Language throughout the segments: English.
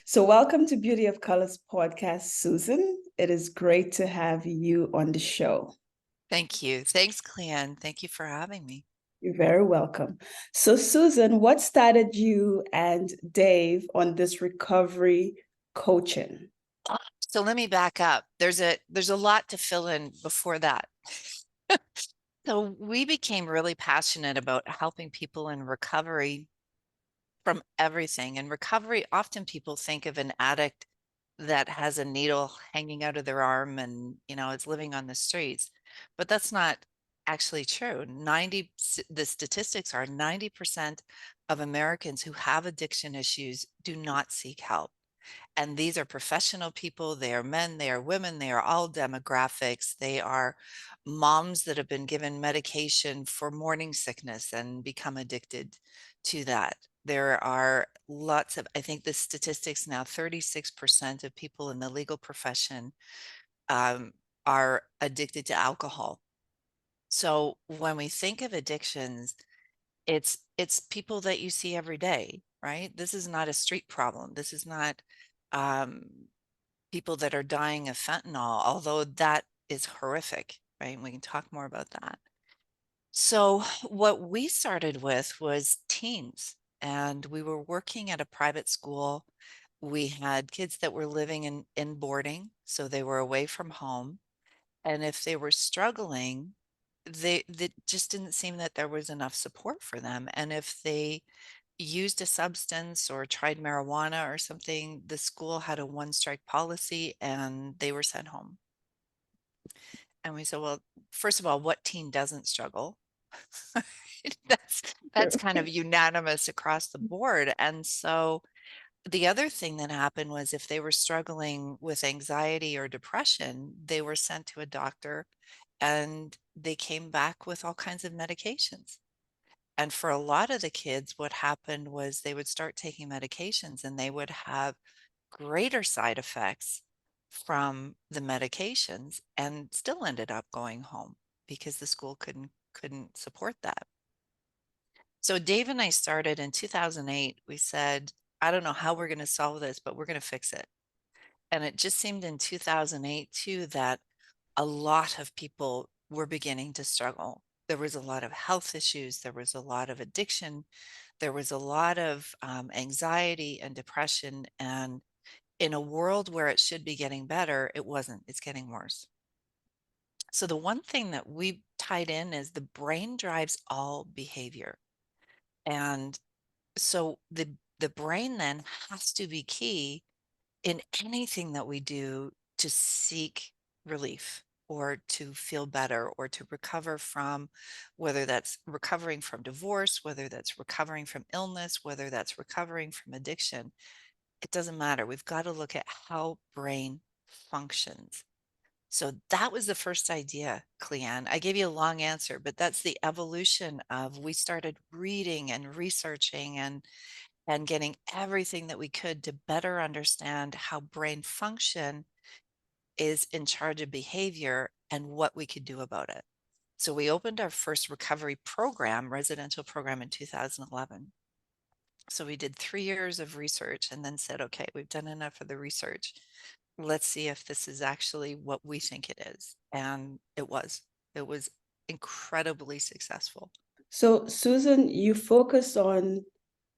So, welcome to Beauty of Colors podcast, Susan. It is great to have you on the show. Thank you. Thanks, Cleanne. Thank you for having me. You're very welcome. So, Susan, what started you and Dave on this recovery coaching? So let me back up. There's a lot to fill in before that. So we became really passionate about helping people in recovery from everything. In recovery, often people think of an addict that has a needle hanging out of their arm and, is living on the streets. But that's not actually true. The statistics are 90% of Americans who have addiction issues do not seek help. And these are professional people. They are men, they are women, they are all demographics. They are moms that have been given medication for morning sickness and become addicted to that. There are lots of, I think the statistics now, 36% of people in the legal profession are addicted to alcohol. So when we think of addictions, it's people that you see every day, right? This is not a street problem. This is not um, people that are dying of fentanyl, although that is horrific, right? And we can talk more about that. So what we started with was teens, and we were working at a private school. We had kids that were living in boarding, so they were away from home. And if they were struggling, they just didn't seem that there was enough support for them. And if they used a substance or tried marijuana or something, the school had a one strike policy and they were sent home. And we said, well, first of all, what teen doesn't struggle? That's kind of unanimous across the board. And so the other thing that happened was if they were struggling with anxiety or depression, they were sent to a doctor and they came back with all kinds of medications. And for a lot of the kids, what happened was they would start taking medications and they would have greater side effects from the medications and still ended up going home because the school couldn't support that. So Dave and I started in 2008. We said, I don't know how we're going to solve this, but we're going to fix it. And it just seemed in 2008 too that a lot of people were beginning to struggle. There was a lot of health issues. There was a lot of addiction. There was a lot of anxiety and depression. And in a world where it should be getting better, it wasn't. It's getting worse. So the one thing that we tied in is the brain drives all behavior. And so the brain then has to be key in anything that we do to seek relief or to feel better or to recover from, whether that's recovering from divorce, whether that's recovering from illness, whether that's recovering from addiction. It doesn't matter. We've got to look at how brain functions. So that was the first idea, Cleanne. I gave you a long answer, but that's the evolution of we started reading and researching and getting everything that we could to better understand how brain function is in charge of behavior and what we could do about it. So we opened our first recovery program, residential program in 2011. So we did 3 years of research and then said, okay, we've done enough of the research. Let's see if this is actually what we think it is. And it was incredibly successful. So, Susan, you focus on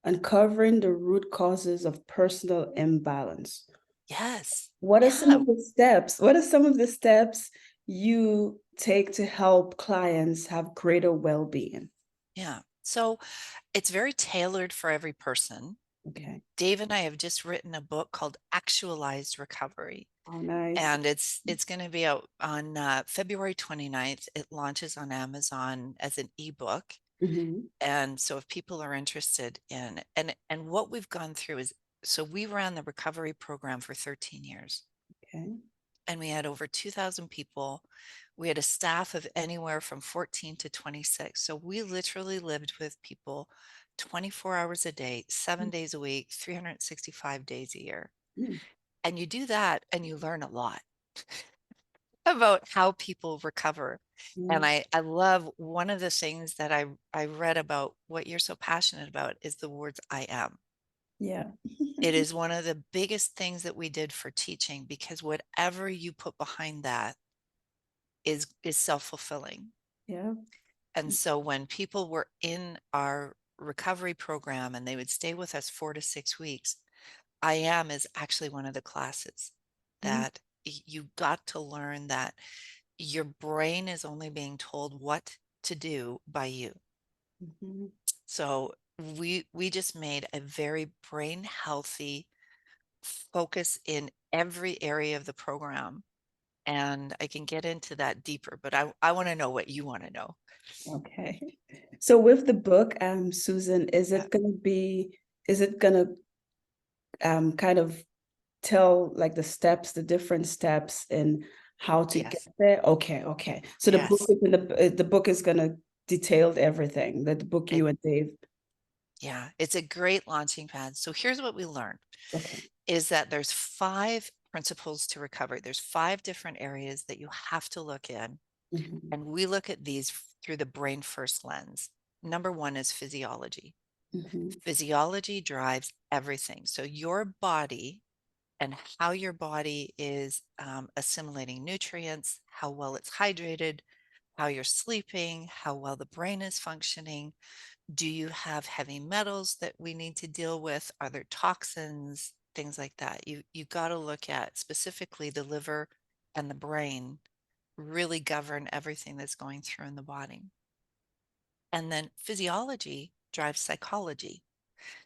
uncovering the root causes of personal imbalance. Yes. What are some Yeah. of the steps? What are some of the steps you take to help clients have greater well-being? Yeah. So it's very tailored for every person. Okay. Dave and I have just written a book called Actualized Recovery, Oh, nice. and it's going to be out on February 29th. It launches on Amazon as an ebook. Mhm. And so if people are interested in and what we've gone through is, so we ran the recovery program for 13 years Okay. and we had over 2,000 people. We had a staff of anywhere from 14 to 26. So we literally lived with people 24 hours a day, 7 days a week, 365 days a year. Mm. And you do that and you learn a lot about how people recover. And Yeah. I love one of the things that I read about what you're so passionate about is the words I am. Yeah. It is one of the biggest things that we did for teaching, because whatever you put behind that is self-fulfilling. Yeah. And so when people were in our recovery program and they would stay with us 4 to 6 weeks, I am is actually one of the classes that you got to learn that your brain is only being told what to do by you. Mhm. So we just made a very brain healthy focus in every area of the program. And I can get into that deeper, but I want to know what you want to know. Okay. So with the book, Susan, Yeah. is it gonna kind of tell like the steps, the different steps in how to get Yes. there? Okay, okay. So Yes. the book is gonna detail everything, the book It, you and Dave. yeah, it's a great launching pad. So here's what we learned Okay. is that there's 5 principles to recovery. There's 5 different areas that you have to look in. Mhm, And we look at these through the brain first lens. Number one is physiology. mhm, Physiology drives everything. So your body and how your body is assimilating nutrients, how well it's hydrated, how you're sleeping, how well the brain is functioning. Do you have heavy metals that we need to deal with? Are there toxins? Things like that. You got to look at specifically the liver and the brain really govern everything that's going through in the body. And then physiology drives psychology.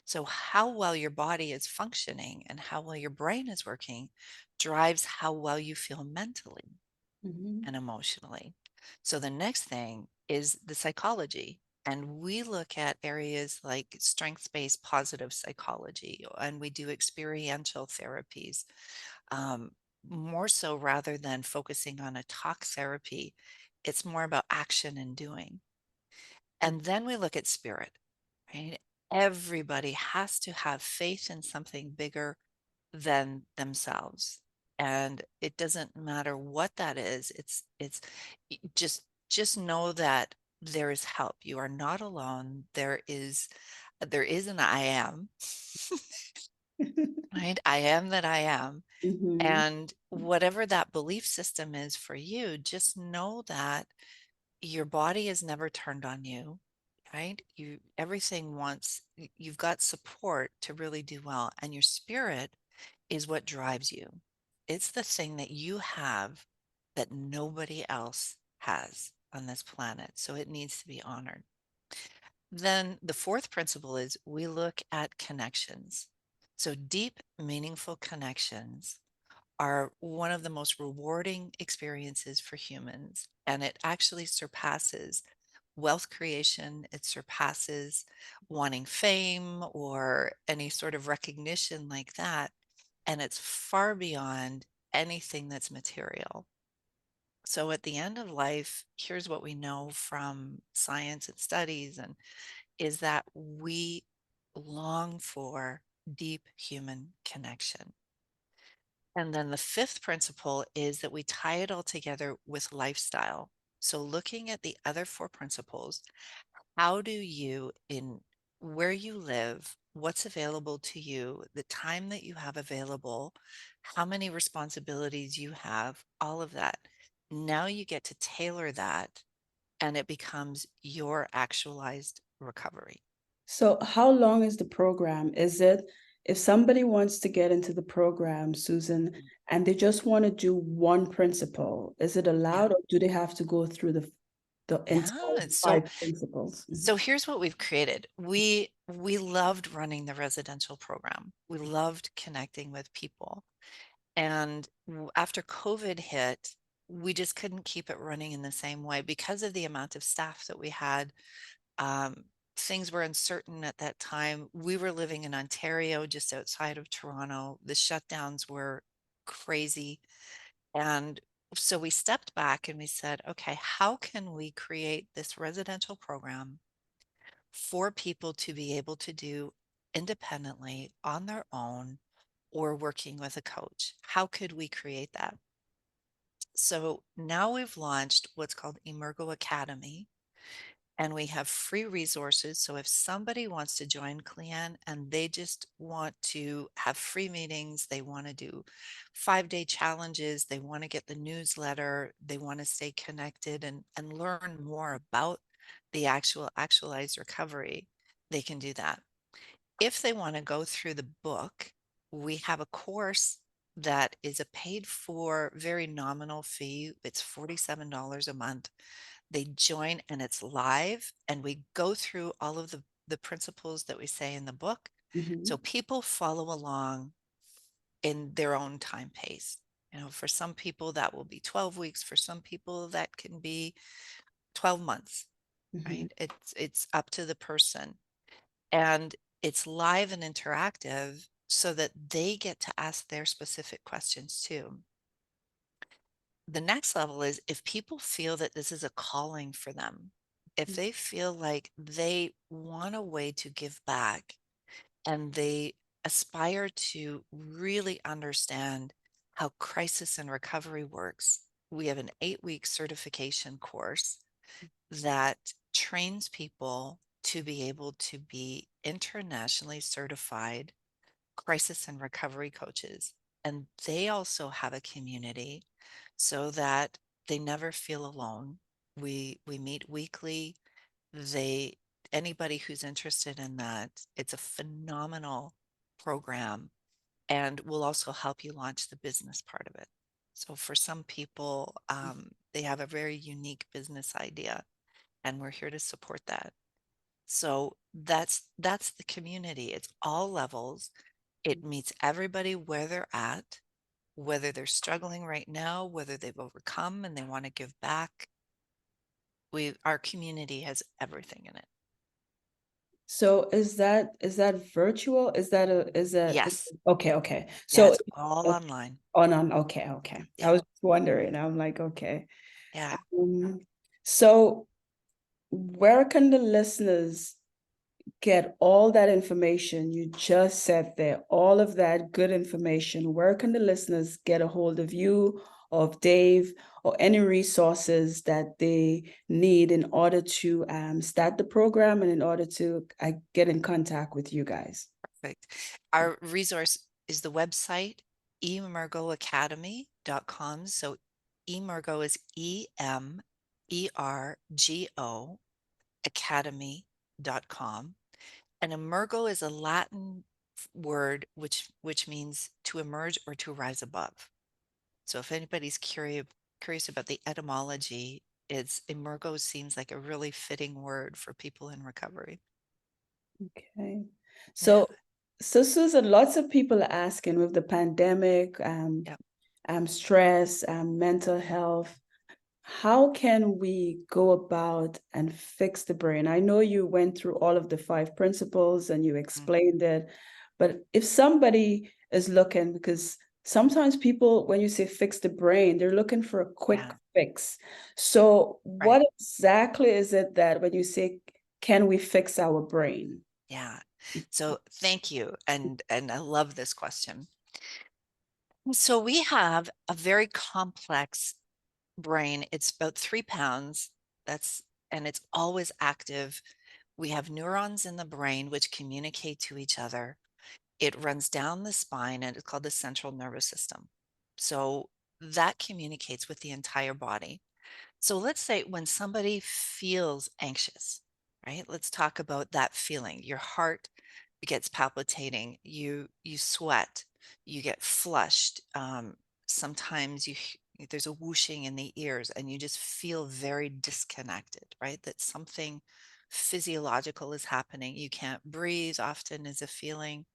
So, how well your body is functioning and how well your brain is working drives how well you feel mentally mhm, and emotionally. So, the next thing is the psychology. And we look at areas like strength based positive psychology, and we do experiential therapies, um, more so rather than focusing on a talk therapy. It's more about action and doing. And then we look at spirit, right? Everybody has to have faith in something bigger than themselves. And it doesn't matter what that is. Just know that there is help. You are not alone. There is an I am, right? I am that I am. mhm, And whatever that belief system is for you, just know that your body is never turned on you, right? Everything wants you've got support to really do well, and your spirit is what drives you. It's the thing that you have that nobody else has on this planet, so it needs to be honored. Then the fourth principle is we look at connections. So deep meaningful connections are one of the most rewarding experiences for humans. And it actually surpasses wealth creation, it surpasses wanting fame or any sort of recognition like that. And it's far beyond anything that's material. So at the end of life, here's what we know from science and studies and is that we long for deep human connection. And then the fifth principle is that we tie it all together with lifestyle. So, looking at the other 4 principles, how do you, in where you live, what's available to you, the time that you have available, how many responsibilities you have, all of that. Now you get to tailor that and it becomes your actualized recovery. So how long is the program? Is it if somebody wants to get into the program, Susan, Mm. and they just want to do one principle, is it Yeah. allowed or do they have to go through the entire Yeah. So 5 principles? So here's what we've created. We loved running the residential program. We loved connecting with people. And after COVID hit, we just couldn't keep it running in the same way because of the amount of staff that we had. Um, Things were uncertain at that time. We were living in Ontario, just outside of Toronto. The shutdowns were crazy. And so we stepped back and we said, okay, how can we create this residential program for people to be able to do independently on their own or working with a coach? How could we create that? So now we've launched what's called Emergo Academy. and we have free resources. So if somebody wants to join Clean and they just want to have free meetings, they want to do 5-day challenges, they want to get the newsletter, they want to stay connected and learn more about the actualized recovery, they can do that. If they want to go through the book, we have a course that is a paid for, very nominal fee. It's $47 a month. They join and it's live, and we go through all of the principles that we say in the book. So Mhm. people follow along in their own time pace. For some people that will be 12 weeks, for some people that can be 12 months, Mhm. right? It's up to the person. And it's live and interactive so that they get to ask their specific questions too. The next level is if people feel that this is a calling for them, if they feel like they want a way to give back and they aspire to really understand how crisis and recovery works, we have an 8-week certification course that trains people to be able to be internationally certified crisis and recovery coaches. And they also have a community so that they never feel alone. We meet weekly. They Anybody who's interested in that, it's a phenomenal program, and will also help you launch the business part of it. So for some people, they have a very unique business idea, and we're here to support that. So that's the community. It's all levels. It meets everybody where they're at, whether they're struggling right now, whether they've overcome and they want to give back. Our community has everything in it. So is that virtual? Yes. Okay, okay. Yeah, So it's all okay, online. okay, okay. I Yeah. was wondering. I'm like, okay. Yeah. Um, so where can the listeners get all that information you just said there, all of that good information? Where can the listeners get a hold of you, of Dave, or any resources that they need in order to start the program and in order to get in contact with you guys? Perfect. Our resource is the website emergoacademy.com. So Emergo is Emergo academy.com. And emergo is a Latin word which means to emerge or to rise above. So if anybody's curious about the etymology, it's emergo seems like a really fitting word for people in recovery. Okay. Yeah. So Susan, lots of people are asking with the pandemic, Yeah. stress, mental health. How can we go about and fix the brain? I know you went through all of the 5 principles and you Mm, explained it, but if somebody is looking, because sometimes people, when you say fix the brain, they're looking for a quick yeah. fix. So Right. what exactly is it that when you say, can we fix our brain? Yeah. So thank you. And I love this question. So we have a very complex brain. It's about 3 pounds. And it's always active. We have neurons in the brain which communicate to each other. It runs down the spine and it's called the central nervous system. So that communicates with the entire body. So let's say when somebody feels anxious, right? Let's talk about that feeling. Your heart gets palpitating, you sweat, you get flushed. Sometimes there's a whooshing in the ears and you just feel very disconnected, right? That something physiological is happening. You can't breathe often is a feeling.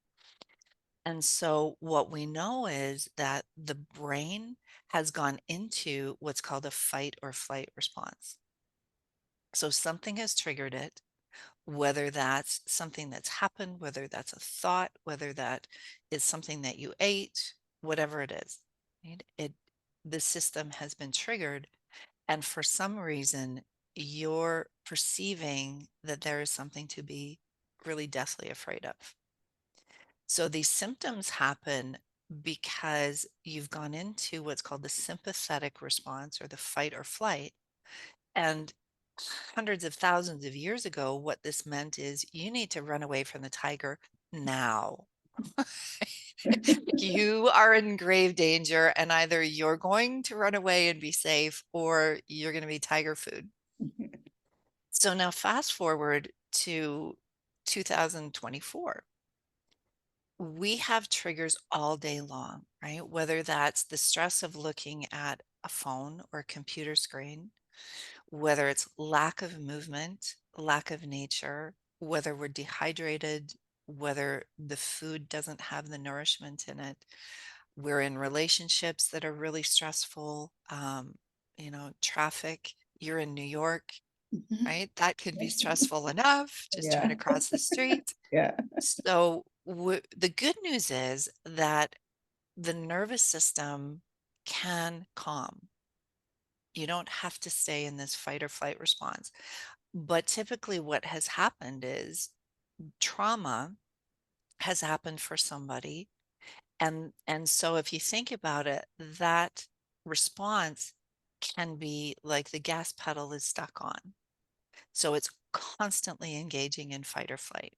And so what we know is that the brain has gone into what's called a fight or flight response. So something has triggered it, whether that's something that's happened, whether that's a thought, whether that is something that you ate, whatever it is. Right? The system has been triggered, and for some reason, you're perceiving that there is something to be really deathly afraid of. So these symptoms happen because you've gone into what's called the sympathetic response or the fight or flight. And hundreds of thousands of years ago, what this meant is you need to run away from the tiger now. You are in grave danger, and either you're going to run away and be safe, or you're going to be tiger food. So now fast forward to 2024. We have triggers all day long, right? Whether that's the stress of looking at a phone or a computer screen, whether it's lack of movement, lack of nature, whether we're dehydrated, whether the food doesn't have the nourishment in it. We're in relationships that are really stressful. Traffic. You're in New York, right? That could be stressful enough, just trying Yeah. to cross the street. Yeah. So the good news is that the nervous system can calm. You don't have to stay in this fight or flight response. But typically what has happened is trauma has happened for somebody. And so if you think about it, that response can be like the gas pedal is stuck on. So it's constantly engaging in fight or flight.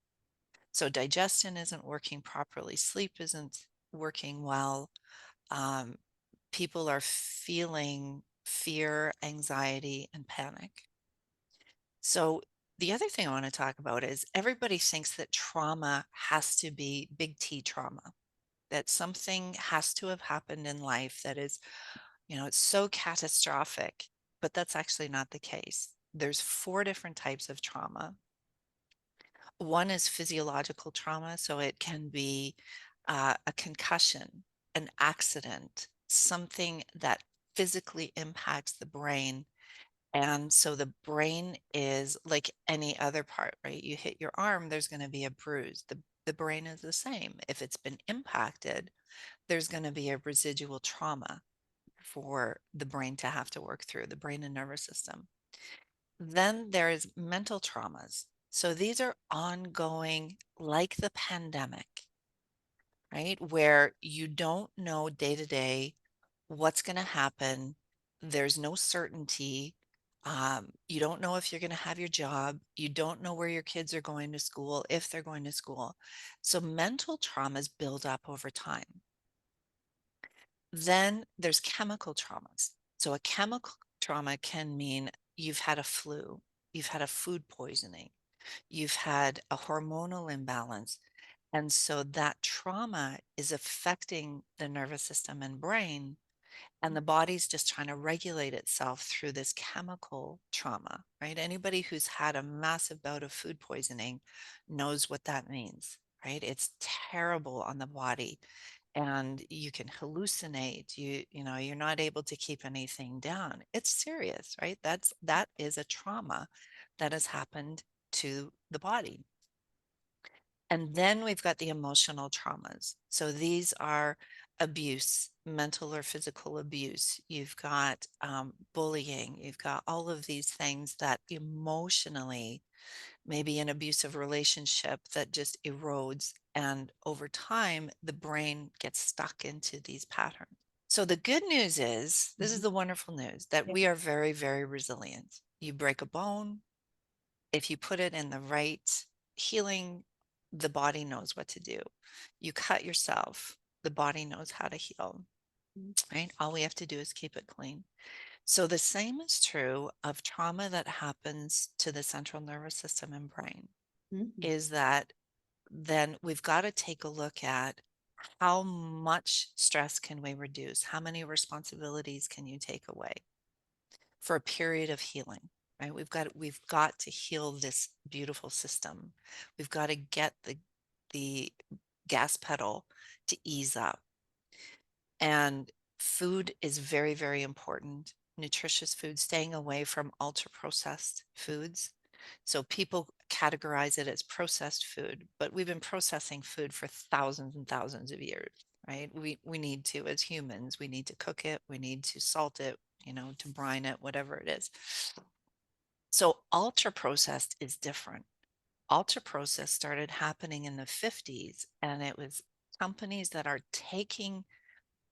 So digestion isn't working properly, sleep isn't working well. Um, People are feeling fear, anxiety, and panic. So the other thing I want to talk about is everybody thinks that trauma has to be big T trauma, that something has to have happened in life that is, it's so catastrophic, but that's actually not the case. There's four different types of trauma. One is physiological trauma, so it can be a concussion, an accident, something that physically impacts the brain. And so the brain is like any other part, right? You hit your arm, there's going to be a bruise. The brain is the same. If it's been impacted, there's going to be a residual trauma for the brain to have to work through, the brain and nervous system. Then there's mental traumas. So these are ongoing, like the pandemic, right? Where you don't know day to day what's going to happen. There's no certainty. You don't know if you're going to have your job. You don't know where your kids are going to school, if they're going to school. So mental traumas build up over time. Then there's chemical traumas. So a chemical trauma can mean you've had a flu, you've had a food poisoning, you've had a hormonal imbalance. And so that trauma is affecting the nervous system and brain, and the body's just trying to regulate itself through this chemical trauma, right? Anybody who's had a massive bout of food poisoning knows what that means, right? It's terrible on the body, and you can hallucinate. You're not able to keep anything down. It's serious, right? That is a trauma that has happened to the body. And then we've got the emotional traumas. So these are abuse, mental or physical abuse. You've got bullying. You've got all of these things that emotionally, maybe an abusive relationship that just erodes. And over time, the brain gets stuck into these patterns. So the good news is, this is the wonderful news, that we are very, very resilient. You break a bone, if you put it in the right healing, the body knows what to do. You cut yourself, the body knows how to heal, right? All we have to do is keep it clean. So the same is true of trauma that happens to the central nervous system and brain, Mhm. is that then we've got to take a look at how much stress can we reduce? How many responsibilities can you take away for a period of healing? Right? We've got to heal this beautiful system. We've got to get the gas pedal to ease up. And food is very, very important. Nutritious food, staying away from ultra processed foods. So people categorize it as processed food, but we've been processing food for thousands and thousands of years, right? We need to, as humans, we need to cook it, we need to salt it, to brine it, whatever it is. So ultra processed is different. Ultra processed started happening in the 50s, and it was companies that are taking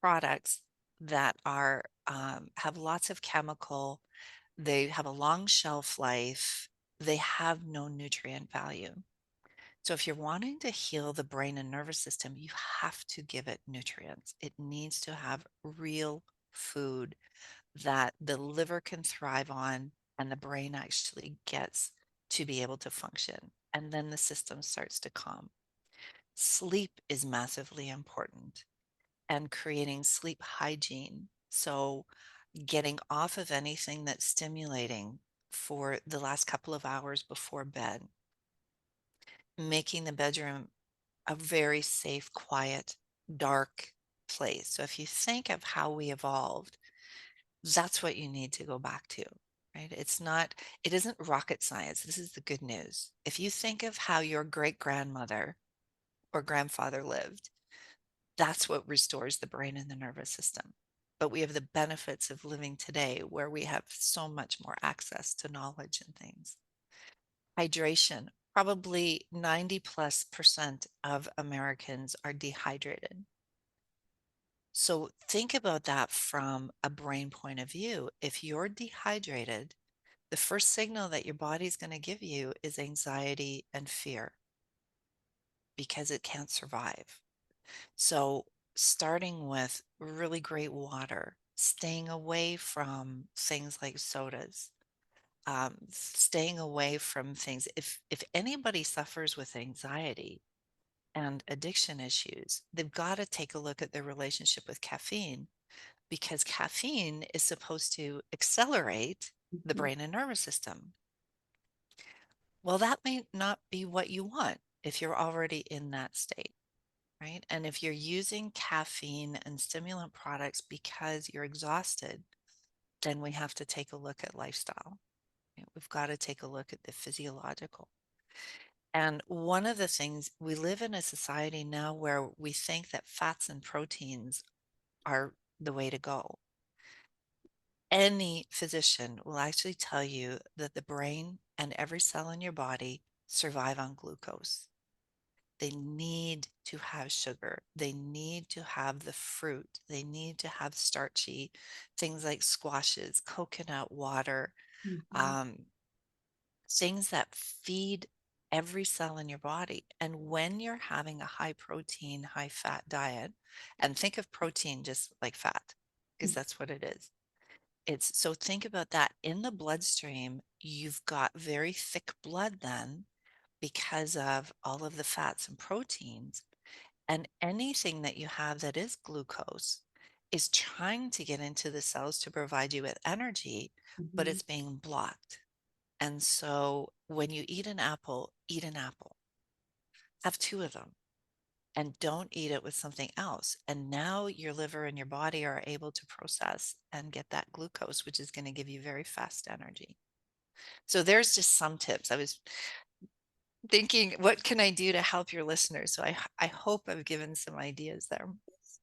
products that are have lots of chemical They have a long shelf life. They have no nutrient value. So if you're wanting to heal the brain and nervous system, you have to give it nutrients. It needs to have real food that the liver can thrive on and the brain actually gets to be able to function. And then the system starts to calm. Sleep is massively important, and creating sleep hygiene. So getting off of anything that's stimulating for the last couple of hours before bed, making the bedroom a very safe, quiet, dark place. So if you think of how we evolved, that's what you need to go back to, right? It isn't rocket science. This is the good news. If you think of how your great grandmother or grandfather lived, that's what restores the brain and the nervous system. But we have the benefits of living today where we have so much more access to knowledge and things. Hydration. Probably 90+% of Americans are dehydrated. So think about that from a brain point of view. If you're dehydrated, the first signal that your body's going to give you is anxiety and fear because it can't survive. So starting with really great water, staying away from things like sodas, staying away from things. If anybody suffers with anxiety and addiction issues, they've got to take a look at their relationship with caffeine, because caffeine is supposed to accelerate the Mhm. brain and nervous system. Well, that may not be what you want if you're already in that state, right? And if you're using caffeine and stimulant products because you're exhausted, then we have to take a look at lifestyle. We've got to take a look at the physiological. And one of the things, we live in a society now where we think that fats and proteins are the way to go. Any physician will actually tell you that the brain and every cell in your body survive on glucose. They need to have sugar. They need to have the fruit. They need to have starchy things like squashes, coconut water, Mhm. um, things that feed every cell in your body. And when you're having a high protein, high fat diet, and think of protein just like fat, because that's what it is. It's so think about that in the bloodstream, you've got very thick blood then because of all of the fats and proteins. And anything that you have that is glucose is trying to get into the cells to provide you with energy, but Mhm. it's being blocked. And so when you eat an apple, have two of them, and don't eat it with something else. And now your liver and your body are able to process and get that glucose, which is going to give you very fast energy. So there's just some tips. I was thinking, what can I do to help your listeners? So I hope I've given some ideas there.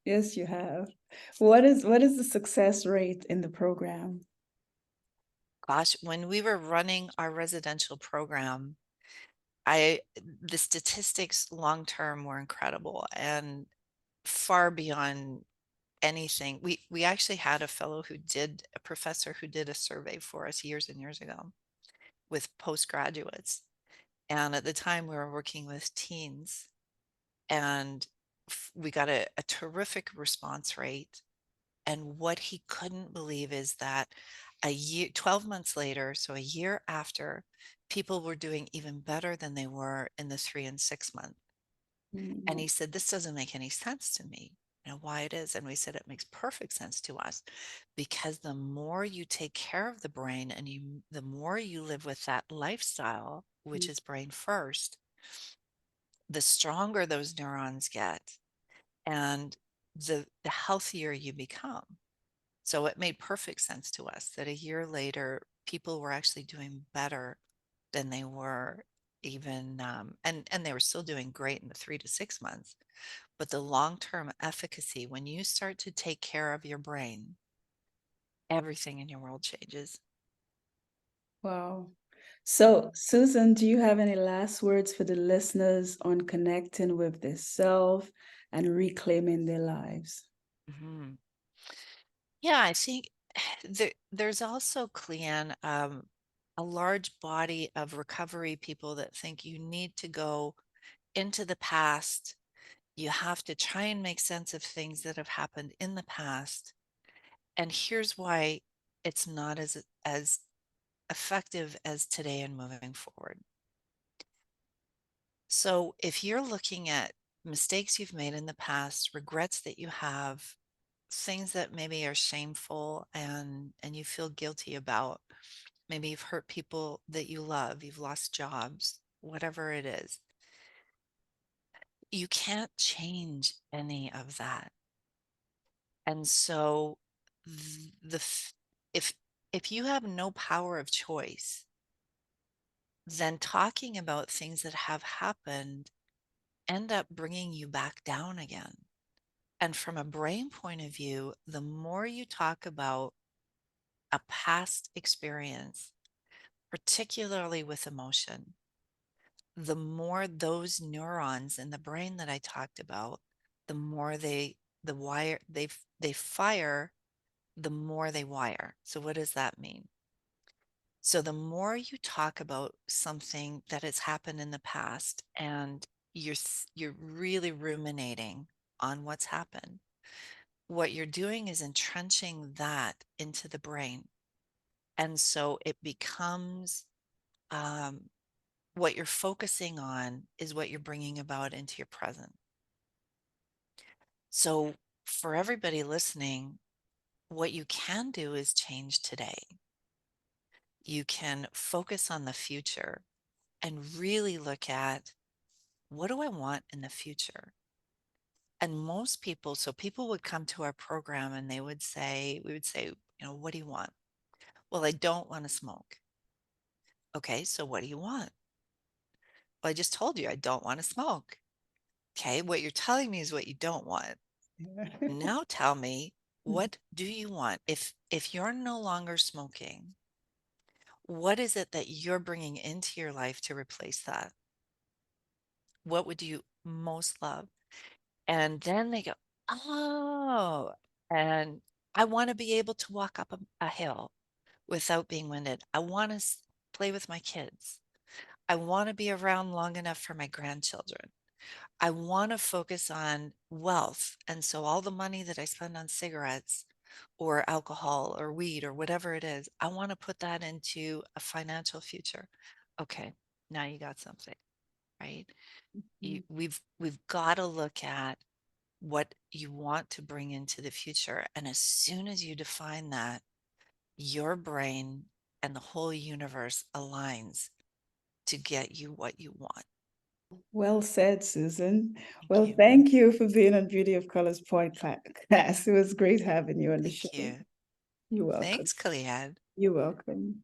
Yes, you have. What is the success rate in the program? Gosh, when we were running our residential program, I the statistics long term were incredible and far beyond anything. We actually had a professor who did a survey for us years and years ago with postgraduates. And at the time we were working with teens, and we got a terrific response rate. And what he couldn't believe is that a year, 12 months later, so a year after, people were doing even better than they were in the 3 and 6 month. And Mhm. he said, this doesn't make any sense to me. You know why it is? And we said, it makes perfect sense to us, because the more you take care of the brain and the more you live with that lifestyle, which is brain first, the stronger those neurons get and the healthier you become. So it made perfect sense to us that a year later, people were actually doing better than they were even, and they were still doing great in the 3 to 6 months. But the long-term efficacy, when you start to take care of your brain, everything in your world changes. Wow. So, Susan, do you have any last words for the listeners on connecting with their self and reclaiming their lives? Mhm. Yeah, I think. there's also, Cleanne, a large body of recovery people that think you need to go into the past. You have to try and make sense of things that have happened in the past. And here's why it's not as effective as today and moving forward. So if you're looking at mistakes you've made in the past, regrets that you have, things that maybe are shameful and you feel guilty about, maybe you've hurt people that you love, you've lost jobs, whatever it is, you can't change any of that. And so the if if you have no power of choice, then talking about things that have happened end up bringing you back down again. And from a brain point of view, the more you talk about a past experience, particularly with emotion, the more those neurons in the brain that I talked about, the more they fire, the more they wire. So what does that mean? So the more you talk about something that has happened in the past and you're really ruminating on what's happened, what you're doing is entrenching that into the brain. And so it becomes um, what you're focusing on is what you're bringing about into your present. So for everybody listening, what you can do is change today. You can focus on the future and really look at, what do I want in the future? And most people, so people would come to our program and we would say, what do you want? Well, I don't want to smoke. Okay, so what do you want? Well, I just told you I don't want to smoke. Okay, what you're telling me is what you don't want. Now tell me, what do you want? If you're no longer smoking, what is it that you're bringing into your life to replace that? What would you most love? And then they go, oh, and I want to be able to walk up a hill without being winded. I want to play with my kids. I want to be around long enough for my grandchildren. I want to focus on wealth. And so all the money that I spend on cigarettes or alcohol or weed or whatever it is, I want to put that into a financial future. Okay, now you got something, right? We've got to look at what you want to bring into the future. And as soon as you define that, your brain and the whole universe aligns to get you what you want. Well said, Susan. Thank Well, you. thank you for being on Beauty of Colors podcast. It was great having you on the Thank show. you. You're welcome. Thanks, Kaliad. You're welcome.